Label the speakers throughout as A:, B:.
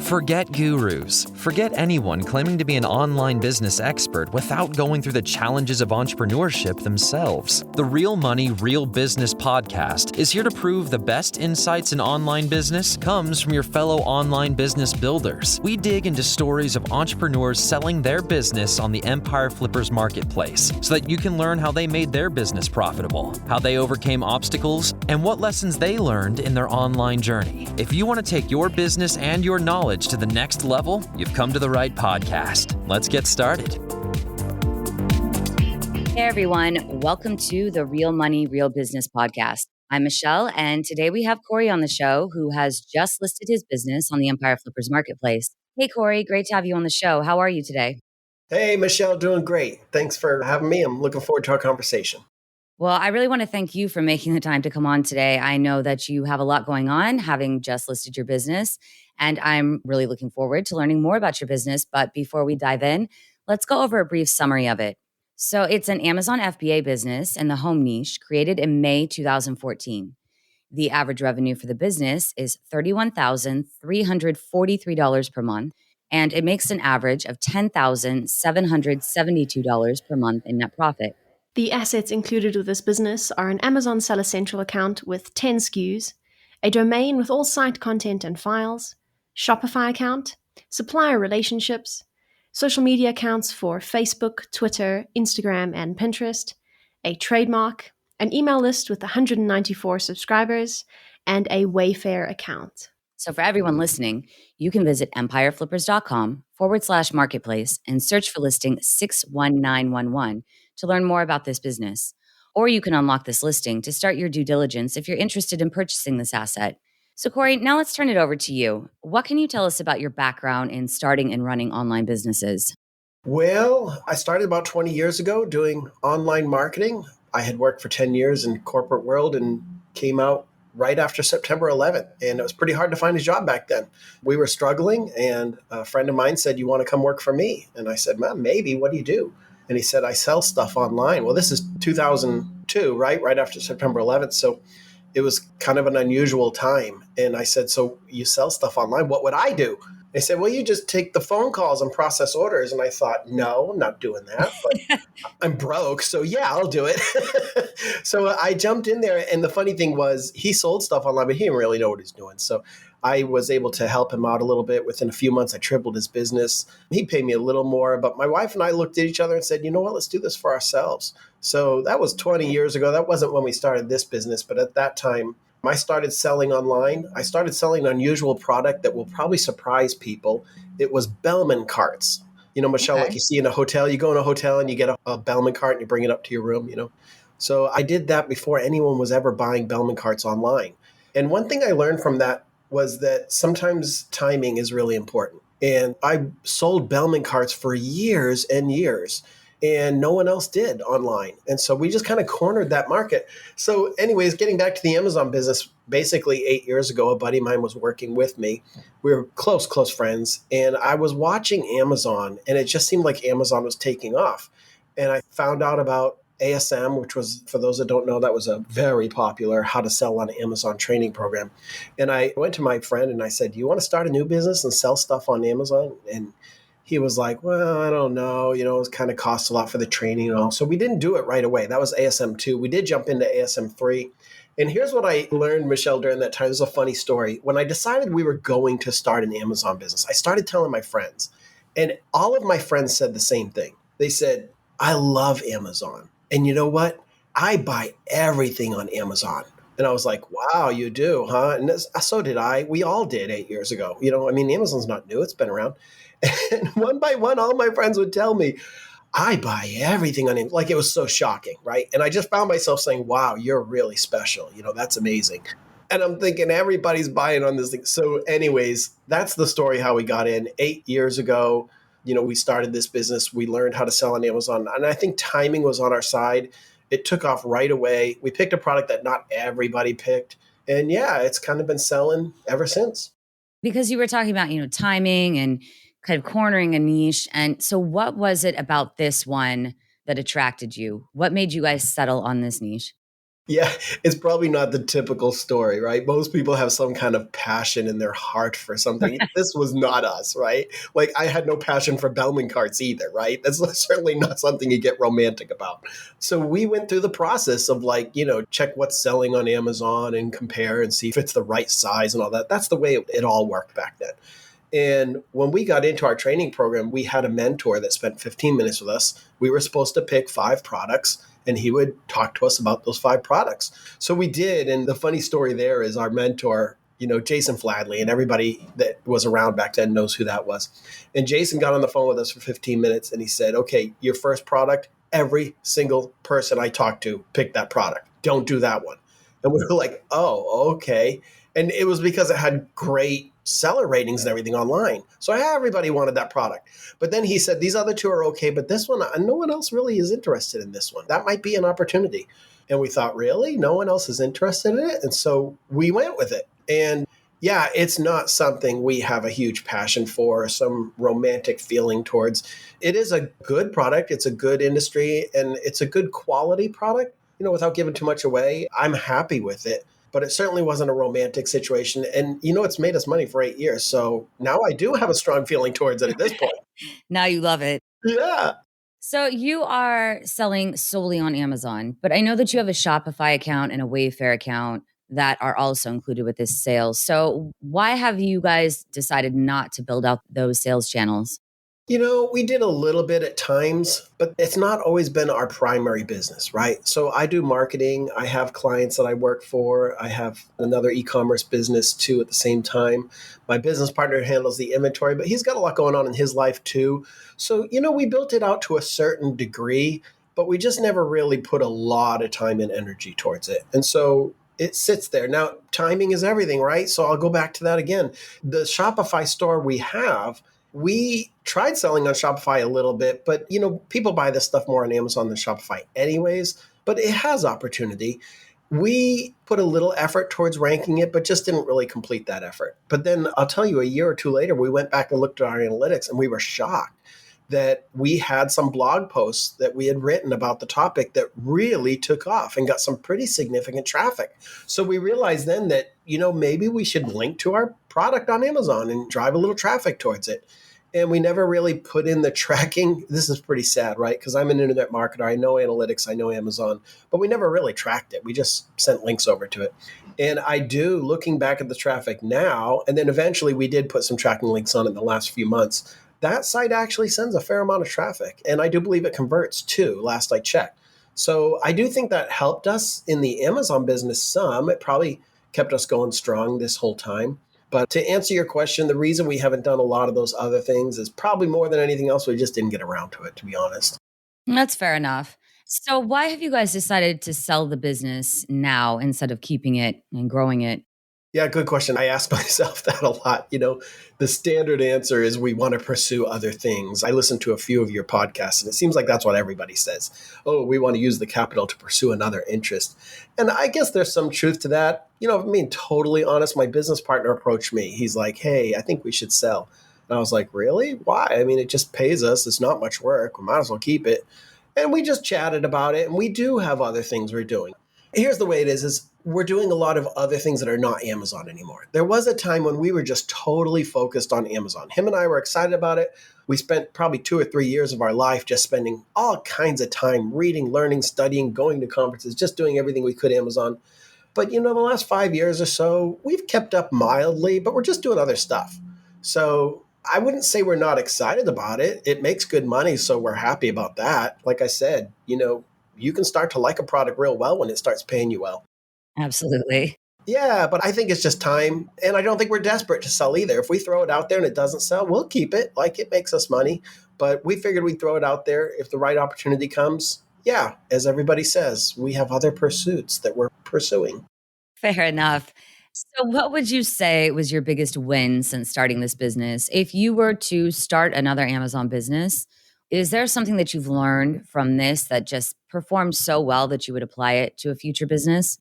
A: Forget gurus. Forget anyone claiming to be an online business expert without going through the challenges of entrepreneurship themselves. The Real Money, Real Business podcast is here to prove the best insights in online business comes from your fellow online business builders. We dig into stories of entrepreneurs selling their business on the Empire Flippers marketplace so that you can learn how they made their business profitable, how they overcame obstacles, and what lessons they learned in their online journey. If you want to take your business and your knowledge to the next level, you've come to the right podcast. Let's get started.
B: Hey everyone, welcome to the Real Money, Real Business podcast. I'm Michelle, and today we have Corey on the show who has just listed his business on the Empire Flippers marketplace. Hey Corey, great to have you on the show. How are you today?
C: Hey Michelle, doing great. Thanks for having me. I'm looking forward to our conversation.
B: Well, I really want to thank you for making the time to come on today. I know that you have a lot going on, having just listed your business, and I'm really looking forward to learning more about your business. But before we dive in, let's go over a brief summary of it. So it's an Amazon FBA business in the home niche created in May 2014. The average revenue for the business is $31,343 per month, and it makes an average of $10,772 per month in net profit.
D: The assets included with this business are an Amazon Seller Central account with 10 SKUs, a domain with all site content and files, Shopify account, supplier relationships, social media accounts for Facebook, Twitter, Instagram, and Pinterest, a trademark, an email list with 194 subscribers, and a Wayfair account.
B: So for everyone listening, you can visit empireflippers.com/marketplace and search for listing 61911 to learn more about this business. Or you can unlock this listing to start your due diligence if you're interested in purchasing this asset. So Corey, now let's turn it over to you. What can you tell us about your background in starting and running online businesses?
C: Well, I started about 20 years ago doing online marketing. I had worked for 10 years in corporate world and came out right after September 11th. And it was pretty hard to find a job back then. We were struggling, and a friend of mine said, "You want to come work for me?" And I said, "Man, maybe. What do you do?" And he said, "I sell stuff online." Well, this is 2002, right? Right after September 11th. So it was kind of an unusual time. And I said, "So you sell stuff online? What would I do?" They said, "Well, you just take the phone calls and process orders." And I thought, no, I'm not doing that. But I'm broke. So yeah, I'll do it. So I jumped in there. And the funny thing was he sold stuff online, but he didn't really know what he's doing. So I was able to help him out a little bit. Within a few months, I tripled his business. He paid me a little more. But my wife and I looked at each other and said, "You know what? Let's do this for ourselves." So that was 20 years ago. That wasn't when we started this business. But at that time, I started selling online. I started selling an unusual product that will probably surprise people. It was Bellman carts. You know, Michelle, like you see in a hotel, you go in a hotel and you get a Bellman cart and you bring it up to your room, you know. So I did that before anyone was ever buying Bellman carts online. And one thing I learned from that was that sometimes timing is really important. And I sold Bellman carts for years and years, and no one else did online. And so we just kind of cornered that market. So anyways, getting back to the Amazon business, basically 8 years ago, a buddy of mine was working with me. We were close friends. And I was watching Amazon, and it just seemed like Amazon was taking off. And I found out about ASM, which was, for those that don't know, that was a very popular how to sell on Amazon training program. And I went to my friend and I said, "Do you want to start a new business and sell stuff on Amazon?" And he was like, "Well, I don't know. You know, it kind of costs a lot for the training and all." So we didn't do it right away. That was ASM 2. We did jump into ASM 3. And here's what I learned, Michelle, during that time. This is a funny story. When I decided we were going to start an Amazon business, I started telling my friends. And all of my friends said the same thing. They said, "I love Amazon. And you know what? I buy everything on Amazon." And I was like, "Wow, you do, huh?" And so did I. We all did 8 years ago. You know, I mean, Amazon's not new. It's been around. And one by one, all my friends would tell me, "I buy everything on Amazon." Like, it was so shocking, right? And I just found myself saying, "Wow, you're really special. You know, that's amazing." And I'm thinking everybody's buying on this thing. So anyways, that's the story how we got in 8 years ago. You know, we started this business. We learned how to sell on Amazon. And I think timing was on our side. It took off right away. We picked a product that not everybody picked. And yeah, it's kind of been selling ever since.
B: Because you were talking about, timing and kind of cornering a niche. And so what was it about this one that attracted you? What made you guys settle on this niche?
C: Yeah, it's probably not the typical story, right? Most people have some kind of passion in their heart for something. This was not us, right? Like I had no passion for Bellman carts either, right? That's certainly not something you get romantic about. So we went through the process of check what's selling on Amazon and compare and see if it's the right size and all that. That's the way it all worked back then. And when we got into our training program, we had a mentor that spent 15 minutes with us. We were supposed to pick 5 products, and he would talk to us about those 5 products. So we did. And the funny story there is our mentor, Jason Fladley, and everybody that was around back then knows who that was. And Jason got on the phone with us for 15 minutes and he said, okay, your first product, every single person I talked to picked that product. Don't do that one. And we were like, oh, okay. And it was because it had great seller ratings and everything online. So everybody wanted that product. But then he said, these other 2 are okay, but this one, no one else really is interested in this one. That might be an opportunity. And we thought, really? No one else is interested in it? And so we went with it. And yeah, it's not something we have a huge passion for or some romantic feeling towards. It is a good product. It's a good industry and it's a good quality product, without giving too much away. I'm happy with it. But it certainly wasn't a romantic situation. And, it's made us money for 8 years. So now I do have a strong feeling towards it at this point.
B: Now you love it.
C: Yeah.
B: So you are selling solely on Amazon, but I know that you have a Shopify account and a Wayfair account that are also included with this sales. So why have you guys decided not to build out those sales channels?
C: We did a little bit at times, but it's not always been our primary business, right? So I do marketing. I have clients that I work for. I have another e-commerce business too at the same time. My business partner handles the inventory, but he's got a lot going on in his life too. So, we built it out to a certain degree, but we just never really put a lot of time and energy towards it. And so it sits there. Now, timing is everything, right? So I'll go back to that again. The Shopify store we tried selling on Shopify a little bit, but people buy this stuff more on Amazon than Shopify anyways, but it has opportunity. We put a little effort towards ranking it, but just didn't really complete that effort. But then I'll tell you, a year or 2 later, we went back and looked at our analytics and we were shocked that we had some blog posts that we had written about the topic that really took off and got some pretty significant traffic. So we realized then that, maybe we should link to our product on Amazon and drive a little traffic towards it. And we never really put in the tracking. This is pretty sad, right? Because I'm an internet marketer. I know analytics. I know Amazon. But we never really tracked it. We just sent links over to it. And I do, looking back at the traffic now, and then eventually we did put some tracking links on in the last few months. That site actually sends a fair amount of traffic. And I do believe it converts too, last I checked. So I do think that helped us in the Amazon business some. It probably kept us going strong this whole time. But to answer your question, the reason we haven't done a lot of those other things is probably more than anything else, we just didn't get around to it, to be honest.
B: That's fair enough. So why have you guys decided to sell the business now instead of keeping it and growing it?
C: Yeah, good question. I ask myself that a lot. The standard answer is we want to pursue other things. I listened to a few of your podcasts, and it seems like that's what everybody says. Oh, we want to use the capital to pursue another interest. And I guess there's some truth to that. If I'm being totally honest, my business partner approached me. He's like, hey, I think we should sell. And I was like, really? Why? I mean, it just pays us. It's not much work. We might as well keep it. And we just chatted about it. And we do have other things we're doing. Here's the way it is we're doing a lot of other things that are not Amazon anymore. There was a time when we were just totally focused on Amazon. Him and I were excited about it. We spent probably 2 or 3 years of our life just spending all kinds of time reading, learning, studying, going to conferences, just doing everything we could Amazon. But, the last 5 years or so, we've kept up mildly, but we're just doing other stuff. So I wouldn't say we're not excited about it. It makes good money, so we're happy about that. Like I said, you can start to like a product real well when it starts paying you well.
B: Absolutely.
C: Yeah, but I think it's just time. And I don't think we're desperate to sell either. If we throw it out there and it doesn't sell, we'll keep it. Like it makes us money. But we figured we'd throw it out there. If the right opportunity comes, yeah, as everybody says, we have other pursuits that we're pursuing.
B: Fair enough. So what would you say was your biggest win since starting this business? If you were to start another Amazon business, is there something that you've learned from this that just performed so well that you would apply it to a future business?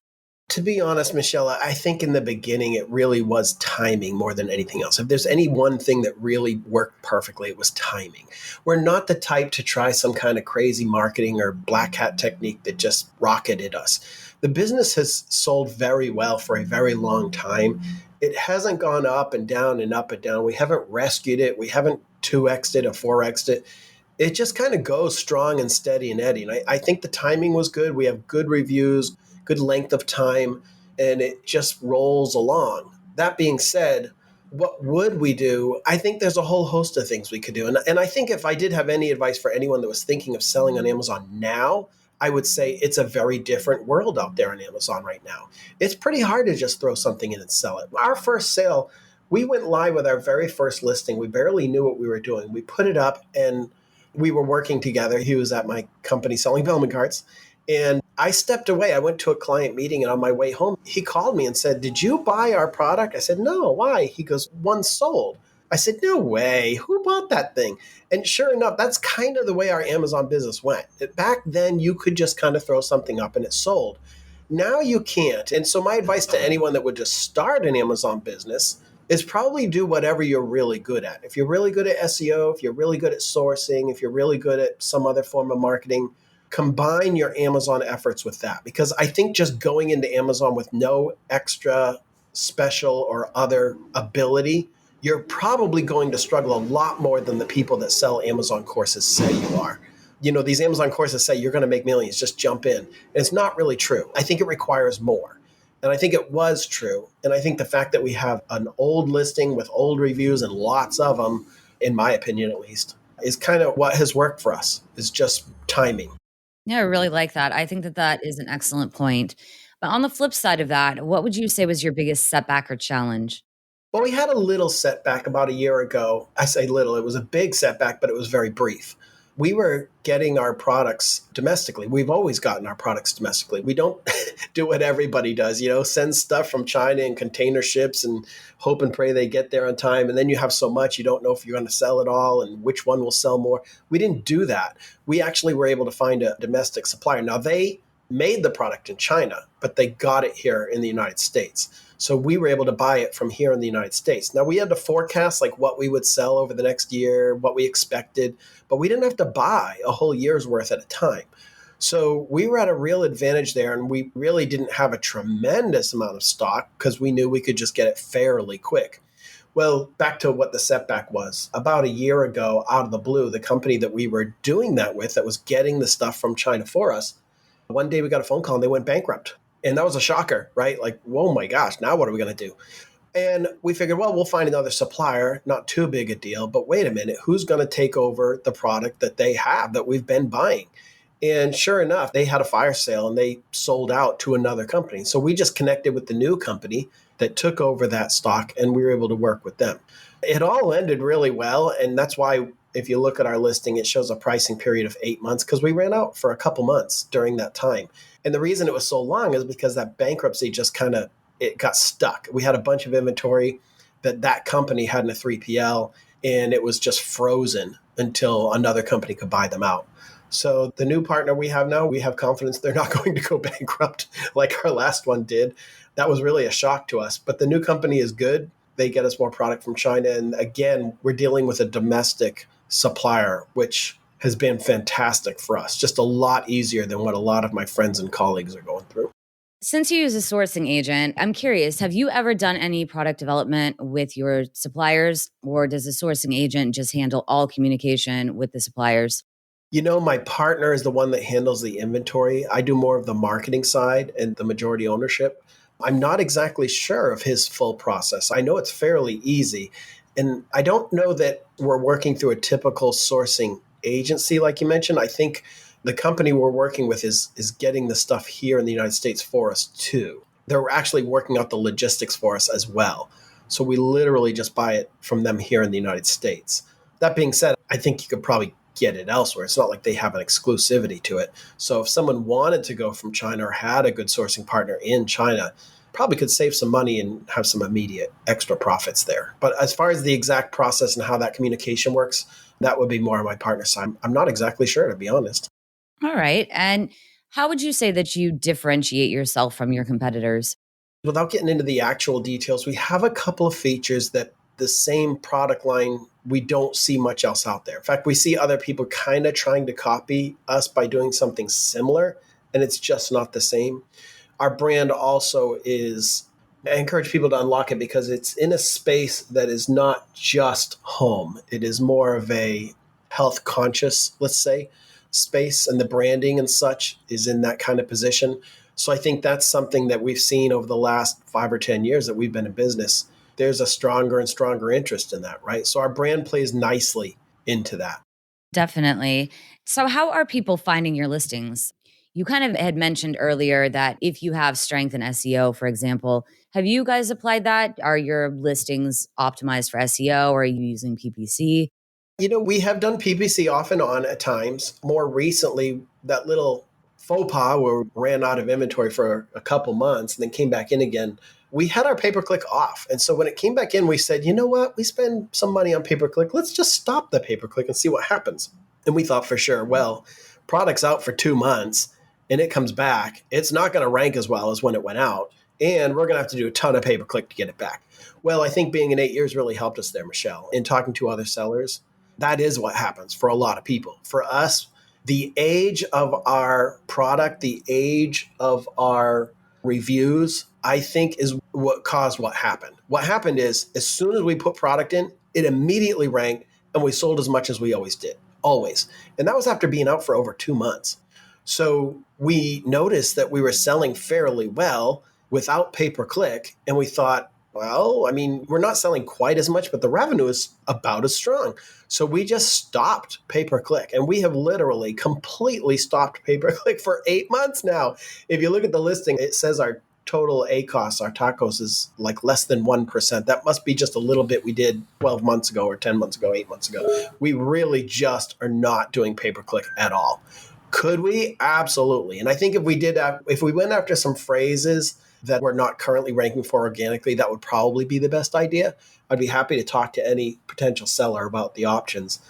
C: To be honest, Michelle, I think in the beginning, it really was timing more than anything else. If there's any one thing that really worked perfectly, it was timing. We're not the type to try some kind of crazy marketing or black hat technique that just rocketed us. The business has sold very well for a very long time. It hasn't gone up and down and up and down. We haven't rescued it. We haven't 2x'd it or 4x'd it. It just kind of goes strong and steady and eddy. And I think the timing was good. We have good reviews, good length of time, and it just rolls along. That being said, what would we do? I think there's a whole host of things we could do. And I think if I did have any advice for anyone that was thinking of selling on Amazon now, I would say it's a very different world out there on Amazon right now. It's pretty hard to just throw something in and sell it. Our first sale, we went live with our very first listing. We barely knew what we were doing. We put it up and we were working together. He was at my company selling Bellman carts. And I stepped away. I went to a client meeting, and on my way home, he called me and said, "Did you buy our product?" I said, "No, why?" He goes, "One sold." I said, "No way. Who bought that thing?" And sure enough, that's kind of the way our Amazon business went. Back then, you could just kind of throw something up and it sold. Now you can't. And so my advice to anyone that would just start an Amazon business is probably do whatever you're really good at. If you're really good at SEO, if you're really good at sourcing, if you're really good at some other form of marketing, combine your Amazon efforts with that. Because I think just going into Amazon with no extra special or other ability, you're probably going to struggle a lot more than the people that sell Amazon courses say you are. You know, these Amazon courses say you're going to make millions, just jump in. And it's not really true. I think it requires more. And I think it was true. And I think the fact that we have an old listing with old reviews and lots of them, in my opinion at least, is kind of what has worked for us, is just timing.
B: Yeah, I really like that. I think that that is an excellent point. But on the flip side of that, what would you say was your biggest setback or challenge?
C: Well, we had a little setback about a year ago. I say little, it was a big setback, but it was very brief. We were getting our products domestically. We've always gotten our products domestically. We don't do what everybody does, send stuff from China in container ships and hope and pray they get there on time. And then you have so much, you don't know if you're going to sell it all and which one will sell more. We didn't do that. We actually were able to find a domestic supplier. Now, they made the product in China, but they got it here in the United States. So we were able to buy it from here in the United States. Now, we had to forecast like what we would sell over the next year, what we expected, but we didn't have to buy a whole year's worth at a time. So we were at a real advantage there, and we really didn't have a tremendous amount of stock because we knew we could just get it fairly quick. Well, back to what the setback was. About a year ago, out of the blue, the company that we were doing that with, that was getting the stuff from China for us, one day we got a phone call and they went bankrupt. And that was a shocker, right? Like, whoa, my gosh, now what are we going to do? And we figured, well, we'll find another supplier, not too big a deal, but wait a minute, who's going to take over the product that they have that we've been buying? And sure enough, they had a fire sale and they sold out to another company. So we just connected with the new company that took over that stock, and we were able to work with them. It all ended really well. And that's why if you look at our listing, it shows a pricing period of 8 months because we ran out for a couple months during that time. And the reason it was so long is because that bankruptcy just it got stuck. We had a bunch of inventory that company had in a 3PL, and it was just frozen until another company could buy them out. So the new partner we have now, we have confidence they're not going to go bankrupt like our last one did. That was really a shock to us. But the new company is good. They get us more product from China. And again, we're dealing with a domestic supplier, which has been fantastic for us. Just a lot easier than what a lot of my friends and colleagues are going through.
B: Since you use a sourcing agent, I'm curious, have you ever done any product development with your suppliers, or does a sourcing agent just handle all communication with the suppliers?
C: My partner is the one that handles the inventory. I do more of the marketing side and the majority ownership. I'm not exactly sure of his full process. I know it's fairly easy. And I don't know that we're working through a typical sourcing agency, like you mentioned. I think the company we're working with is getting the stuff here in the United States for us too. They're actually working out the logistics for us as well. So we literally just buy it from them here in the United States. That being said, I think you could probably get it elsewhere. It's not like they have an exclusivity to it. So if someone wanted to go from China or had a good sourcing partner in China, probably could save some money and have some immediate extra profits there. But as far as the exact process and how that communication works, that would be more on my partner's side. I'm not exactly sure, to be honest.
B: All right. And how would you say that you differentiate yourself from your competitors?
C: Without getting into the actual details, we have a couple of features that the same product line, we don't see much else out there. In fact, we see other people kind of trying to copy us by doing something similar, and it's just not the same. our brand also is, I encourage people to unlock it because it's in a space that is not just home. It is more of a health conscious, let's say, space, and the branding and such is in that kind of position. So I think that's something that we've seen over the last 5 or 10 years that we've been in business. There's a stronger and stronger interest in that, right? So our brand plays nicely into that.
B: Definitely. So, how are people finding your listings? You kind of had mentioned earlier that if you have strength in SEO, for example, have you guys applied that? Are your listings optimized for SEO or are you using PPC?
C: We have done PPC off and on at times. More recently, that little faux pas where we ran out of inventory for a couple months and then came back in again. We had our pay-per-click off. And so when it came back in, we said, you know what? We spend some money on pay-per-click. Let's just stop the pay-per-click and see what happens. And we thought for sure, well, product's out for 2 months and it comes back. It's not going to rank as well as when it went out. And we're going to have to do a ton of pay-per-click to get it back. Well, I think being in 8 years really helped us there, Michelle. In talking to other sellers, that is what happens for a lot of people. For us, the age of our product, the age of our reviews, I think is what caused what happened. What happened is as soon as we put product in, it immediately ranked and we sold as much as we always did, always. And that was after being out for over 2 months. So we noticed that we were selling fairly well without pay-per-click. And we thought, well, I mean, we're not selling quite as much, but the revenue is about as strong. So we just stopped pay-per-click. And we have literally completely stopped pay-per-click for 8 months now. If you look at the listing, it says our total ACOS, our TACOS, is like less than 1%. That must be just a little bit we did 12 months ago or 10 months ago, 8 months ago. We really just are not doing pay-per-click at all. Could we? Absolutely. And I think if we went after some phrases that we're not currently ranking for organically, that would probably be the best idea. I'd be happy to talk to any potential seller about the options.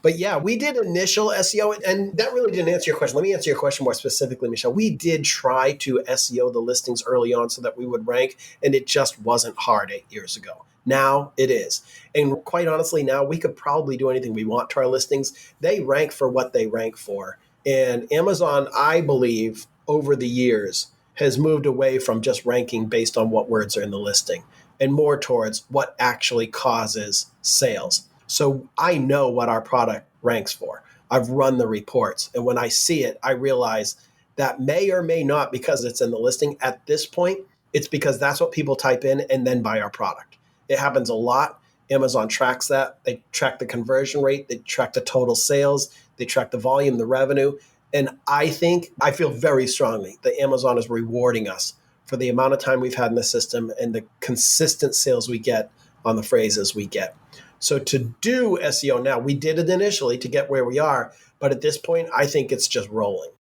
C: But yeah, we did initial SEO, and that really didn't answer your question. Let me answer your question more specifically, Michelle. We did try to SEO the listings early on so that we would rank, and it just wasn't hard 8 years ago. Now it is. And quite honestly, now we could probably do anything we want to our listings. They rank for what they rank for. And Amazon, I believe, over the years, has moved away from just ranking based on what words are in the listing and more towards what actually causes sales. So I know what our product ranks for. I've run the reports. And when I see it, I realize that may or may not, because it's in the listing at this point, it's because that's what people type in and then buy our product. It happens a lot. Amazon tracks that. They track the conversion rate. They track the total sales. They track the volume, the revenue. And I feel very strongly that Amazon is rewarding us for the amount of time we've had in the system and the consistent sales we get on the phrases we get. So to do SEO now, we did it initially to get where we are, but at this point, I think it's just rolling.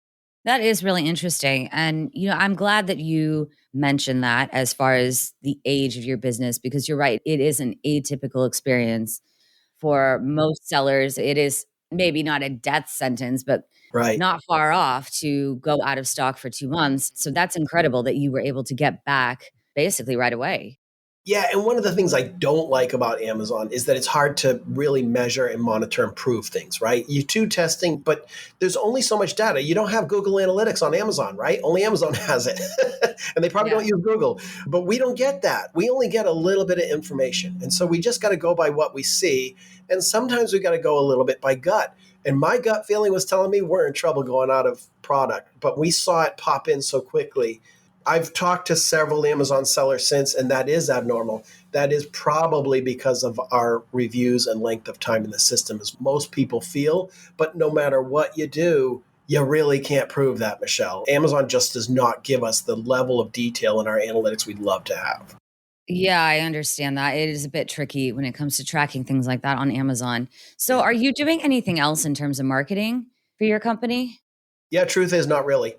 B: That is really interesting. And, I'm glad that you mentioned that as far as the age of your business, because you're right. It is an atypical experience for most sellers. It is maybe not a death sentence, but
C: Right.
B: not far off to go out of stock for 2 months. So that's incredible that you were able to get back basically right away.
C: Yeah, and one of the things I don't like about Amazon is that it's hard to really measure and monitor and prove things, right? You do testing, but there's only so much data. You don't have Google Analytics on Amazon, right? Only Amazon has it. And they probably don't use Google. But we don't get that. We only get a little bit of information. And so we just got to go by what we see. And sometimes we got to go a little bit by gut. And my gut feeling was telling me we're in trouble going out of product. But we saw it pop in so quickly. I've talked to several Amazon sellers since, and that is abnormal. That is probably because of our reviews and length of time in the system, as most people feel. But no matter what you do, you really can't prove that, Michelle. Amazon just does not give us the level of detail in our analytics we'd love to have.
B: Yeah, I understand that. It is a bit tricky when it comes to tracking things like that on Amazon. So are you doing anything else in terms of marketing for your company?
C: Yeah, truth is not really.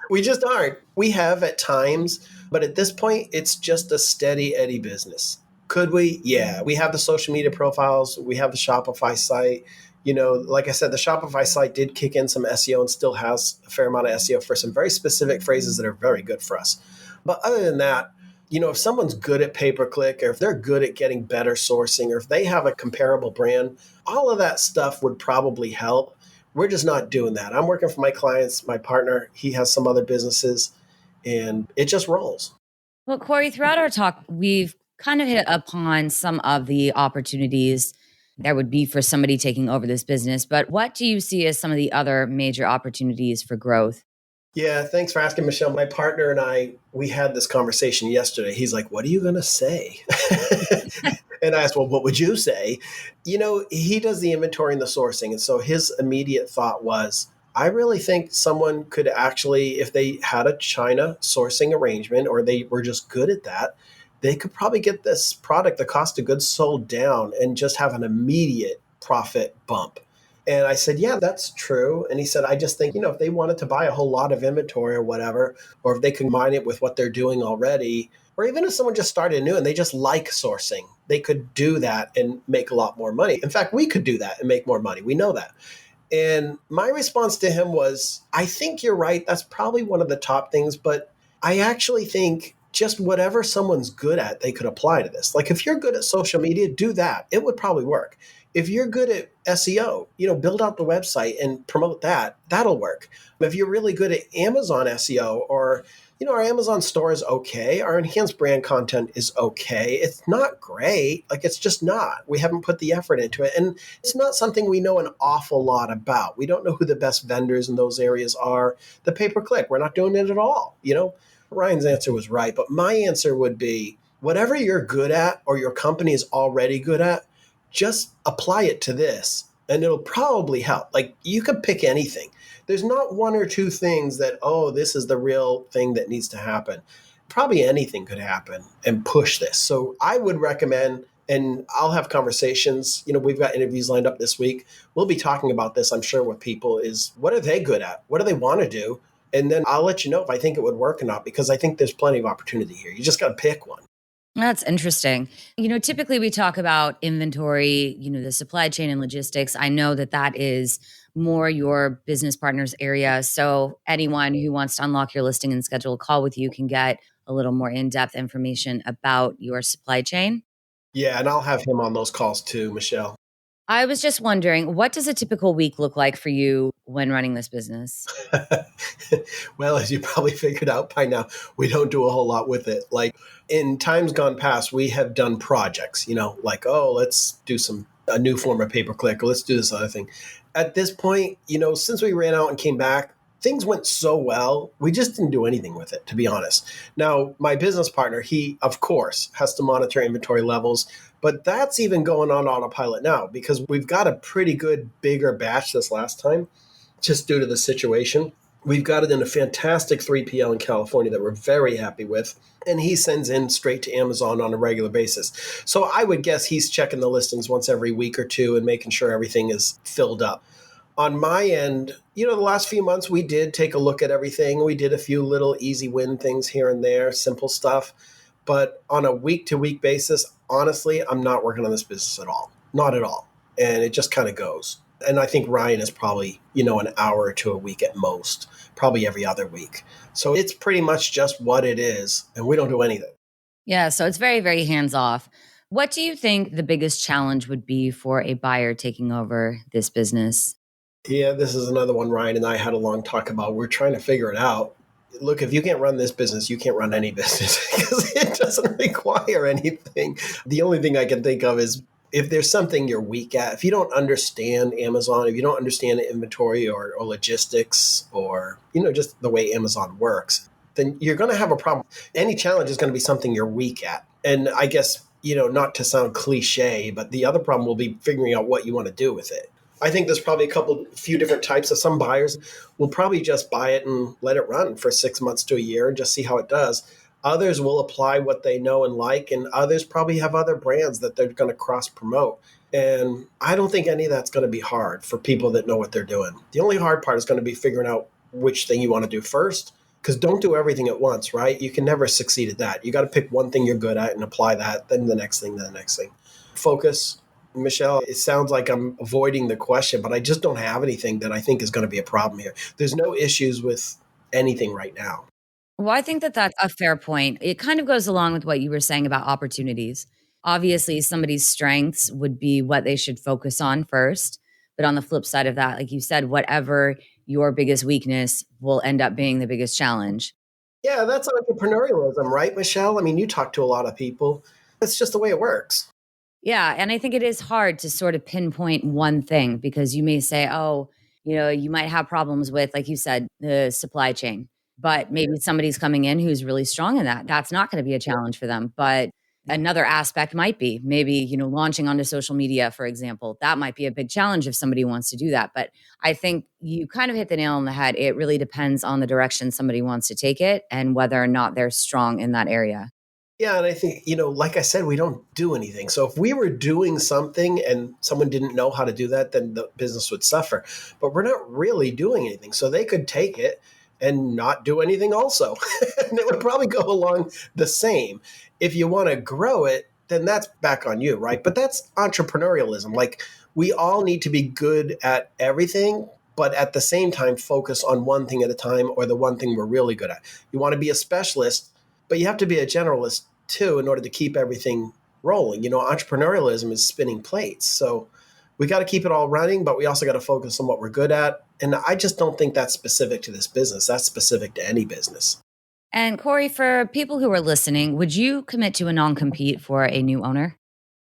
C: We just aren't. We have at times, but at this point, it's just a steady Eddie business. Could we? Yeah, we have the social media profiles. We have the Shopify site. Like I said, the Shopify site did kick in some SEO and still has a fair amount of SEO for some very specific phrases that are very good for us. But other than that, if someone's good at pay-per-click, or if they're good at getting better sourcing, or if they have a comparable brand, all of that stuff would probably help. We're just not doing that. I'm working for my clients. My partner, he has some other businesses. and it just rolls.
B: Well, Corey, throughout our talk, we've kind of hit upon some of the opportunities there would be for somebody taking over this business. But what do you see as some of the other major opportunities for growth?
C: Yeah, thanks for asking, Michelle. My partner and I, we had this conversation yesterday. He's like, "What are you going to say?" And I asked, "Well, what would you say?" He does the inventory and the sourcing. And so his immediate thought was, I really think someone could actually, if they had a China sourcing arrangement or they were just good at that, they could probably get this product, the cost of goods sold down and just have an immediate profit bump. And I said, yeah, that's true. And he said, I just think, if they wanted to buy a whole lot of inventory or whatever, or if they combine it with what they're doing already, or even if someone just started new and they just like sourcing, they could do that and make a lot more money. In fact, we could do that and make more money. We know that. And my response to him was, I think you're right. That's probably one of the top things, but I actually think just whatever someone's good at, they could apply to this. Like if you're good at social media, do that. It would probably work. If you're good at SEO, build out the website and promote that. That'll work. If you're really good at Amazon SEO or, our Amazon store is okay. Our enhanced brand content is okay. It's not great. Like it's just not. We haven't put the effort into it. And it's not something we know an awful lot about. We don't know who the best vendors in those areas are. The pay-per-click, we're not doing it at all. Ryan's answer was right. But my answer would be whatever you're good at or your company is already good at, just apply it to this and it'll probably help. Like you could pick anything. There's not one or two things that, this is the real thing that needs to happen. Probably anything could happen and push this. So I would recommend, and I'll have conversations, we've got interviews lined up this week. We'll be talking about this, I'm sure, with people is what are they good at? What do they want to do? And then I'll let you know if I think it would work or not, because I think there's plenty of opportunity here. You just got to pick one.
B: That's interesting. Typically we talk about inventory, the supply chain and logistics. I know that is more your business partner's area. So anyone who wants to unlock your listing and schedule a call with you can get a little more in-depth information about your supply chain.
C: Yeah, and I'll have him on those calls too, Michelle.
B: I was just wondering, what does a typical week look like for you when running this business?
C: Well, as you probably figured out by now, we don't do a whole lot with it. Like in times gone past, we have done projects, like, let's do a new form of pay-per-click, or let's do this other thing. At this point, since we ran out and came back, things went so well, we just didn't do anything with it, to be honest. Now, my business partner, he, of course, has to monitor inventory levels, but that's even going on autopilot now because we've got a pretty good bigger batch this last time, just due to the situation. We've got it in a fantastic 3PL in California that we're very happy with, and he sends in straight to Amazon on a regular basis. So I would guess he's checking the listings once every week or two and making sure everything is filled up. On my end, the last few months, we did take a look at everything. We did a few little easy win things here and there, simple stuff. But on a week-to-week basis, honestly, I'm not working on this business at all. Not at all. And it just kind of goes. And I think Ryan is probably, an hour or two a week at most, probably every other week. So it's pretty much just what it is. And we don't do anything.
B: Yeah, so it's very, very hands-off. What do you think the biggest challenge would be for a buyer taking over this business?
C: Yeah, this is another one Ryan and I had a long talk about. We're trying to figure it out. Look, if you can't run this business, you can't run any business because it doesn't require anything. The only thing I can think of is if there's something you're weak at, if you don't understand Amazon, if you don't understand inventory or logistics or, just the way Amazon works, then you're going to have a problem. Any challenge is going to be something you're weak at. And I guess, not to sound cliche, but the other problem will be figuring out what you want to do with it. I think there's probably a few different types of some buyers will probably just buy it and let it run for 6 months to a year and just see how it does. Others will apply what they know and like, and others probably have other brands that they're going to cross promote. And I don't think any of that's going to be hard for people that know what they're doing. The only hard part is going to be figuring out which thing you want to do first, because don't do everything at once, right? You can never succeed at that. You got to pick one thing you're good at and apply that, then the next thing, then the next thing. Focus. Michelle, it sounds like I'm avoiding the question, but I just don't have anything that I think is going to be a problem here. There's no issues with anything right now.
B: Well, I think that's a fair point. It kind of goes along with what you were saying about opportunities. Obviously, somebody's strengths would be what they should focus on first. But on the flip side of that, like you said, whatever your biggest weakness will end up being the biggest challenge.
C: Yeah, that's entrepreneurialism, right, Michelle? I mean, you talk to a lot of people. It's just the way it works.
B: Yeah. And I think it is hard to sort of pinpoint one thing because you may say, oh, you might have problems with, like you said, the supply chain, but maybe somebody's coming in who's really strong in that. That's not going to be a challenge for them. But another aspect might be maybe, launching onto social media, for example. That might be a big challenge if somebody wants to do that. But I think you kind of hit the nail on the head. It really depends on the direction somebody wants to take it and whether or not they're strong in that area.
C: Yeah, and I think, like I said, we don't do anything. So if we were doing something and someone didn't know how to do that, then the business would suffer. But we're not really doing anything. So they could take it and not do anything also. And it would probably go along the same. If you want to grow it, then that's back on you, right? But that's entrepreneurialism. Like, we all need to be good at everything, but at the same time, focus on one thing at a time, or the one thing we're really good at. You want to be a specialist, but you have to be a generalist too in order to keep everything rolling. Entrepreneurialism is spinning plates. So we got to keep it all running, but we also got to focus on what we're good at. And I just don't think that's specific to this business. That's specific to any business.
B: And Corey, for people who are listening, would you commit to a non-compete for a new owner?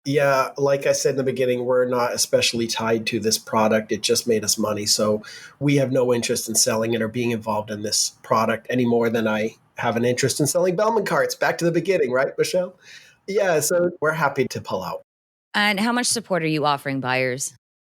C: Yeah, like I said in the beginning, we're not especially tied to this product. It just made us money. So we have no interest in selling it or being involved in this product any more than I have an interest in selling Bellman carts. Back to the beginning, right, Michelle? Yeah, so we're happy to pull out.
B: And how much support are you offering buyers?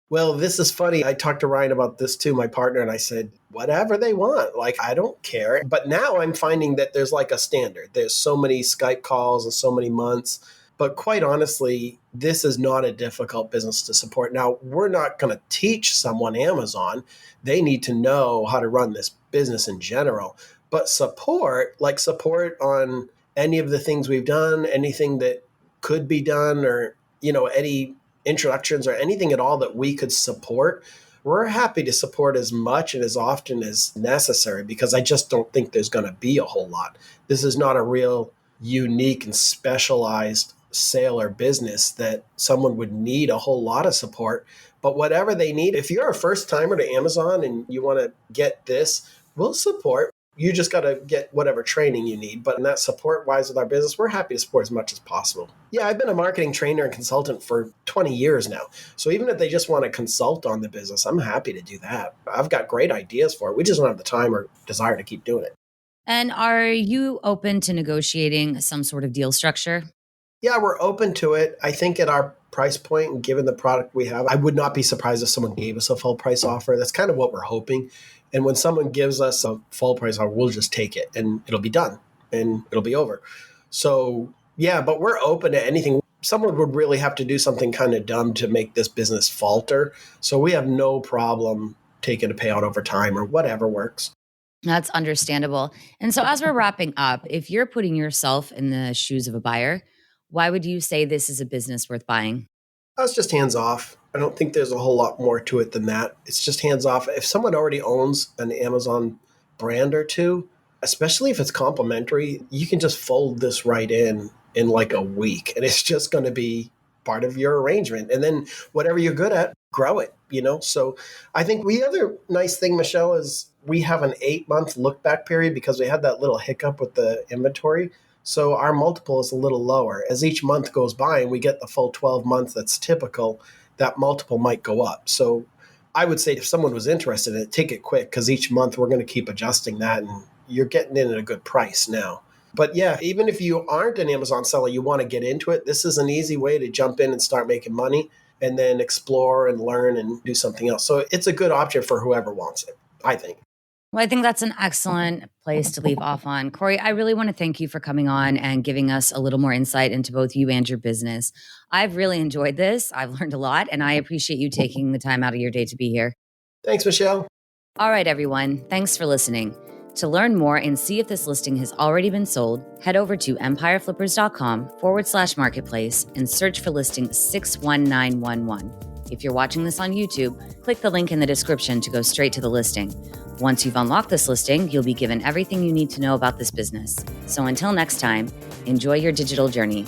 C: Well, this is funny. I talked to Ryan about this too, my partner, and I said, whatever they want. Like, I don't care. But now I'm finding that there's like a standard. There's so many Skype calls and so many months. But quite honestly, this is not a difficult business to support. Now, we're not going to teach someone Amazon. They need to know how to run this business in general. But support on any of the things we've done, anything that could be done, or, any introductions or anything at all that we could support, we're happy to support as much and as often as necessary, because I just don't think there's going to be a whole lot. This is not a real unique and specialized sale or business that someone would need a whole lot of support. But whatever they need, if you're a first timer to Amazon and you want to get this, we'll support. You just got to get whatever training you need. But in that support wise with our business, we're happy to support as much as possible. Yeah, I've been a marketing trainer and consultant for 20 years now. So even if they just want to consult on the business, I'm happy to do that. I've got great ideas for it. We just don't have the time or desire to keep doing it.
B: And are you open to negotiating some sort of deal structure?
C: Yeah, we're open to it. I think at our price point and given the product we have, I would not be surprised if someone gave us a full price offer. That's kind of what we're hoping. And when someone gives us a full price offer, we'll just take it and it'll be done and it'll be over. So yeah, but we're open to anything. Someone would really have to do something kind of dumb to make this business falter. So we have no problem taking a payout over time or whatever works.
B: That's understandable. And so as we're wrapping up, if you're putting yourself in the shoes of a buyer, why would you say this is a business worth buying?
C: That's just hands off. I don't think there's a whole lot more to it than that. It's just hands off. If someone already owns an Amazon brand or two, especially if it's complimentary, you can just fold this right in like a week. And it's just going to be part of your arrangement. And then whatever you're good at, grow it, So I think the other nice thing, Michelle, is we have an 8-month look back period because we had that little hiccup with the inventory. So our multiple is a little lower. As each month goes by and we get the full 12 months that's typical, that multiple might go up. So I would say if someone was interested in it, take it quick, because each month we're going to keep adjusting that and you're getting in at a good price now. But yeah, even if you aren't an Amazon seller, you want to get into it, this is an easy way to jump in and start making money and then explore and learn and do something else. So it's a good option for whoever wants it, I think.
B: Well, I think that's an excellent place to leave off on. Corey, I really want to thank you for coming on and giving us a little more insight into both you and your business. I've really enjoyed this. I've learned a lot, and I appreciate you taking the time out of your day to be here.
C: Thanks, Michelle.
B: All right, everyone. Thanks for listening. To learn more and see if this listing has already been sold, head over to empireflippers.com/marketplace and search for listing 61911. If you're watching this on YouTube, click the link in the description to go straight to the listing. Once you've unlocked this listing, you'll be given everything you need to know about this business. So until next time, enjoy your digital journey.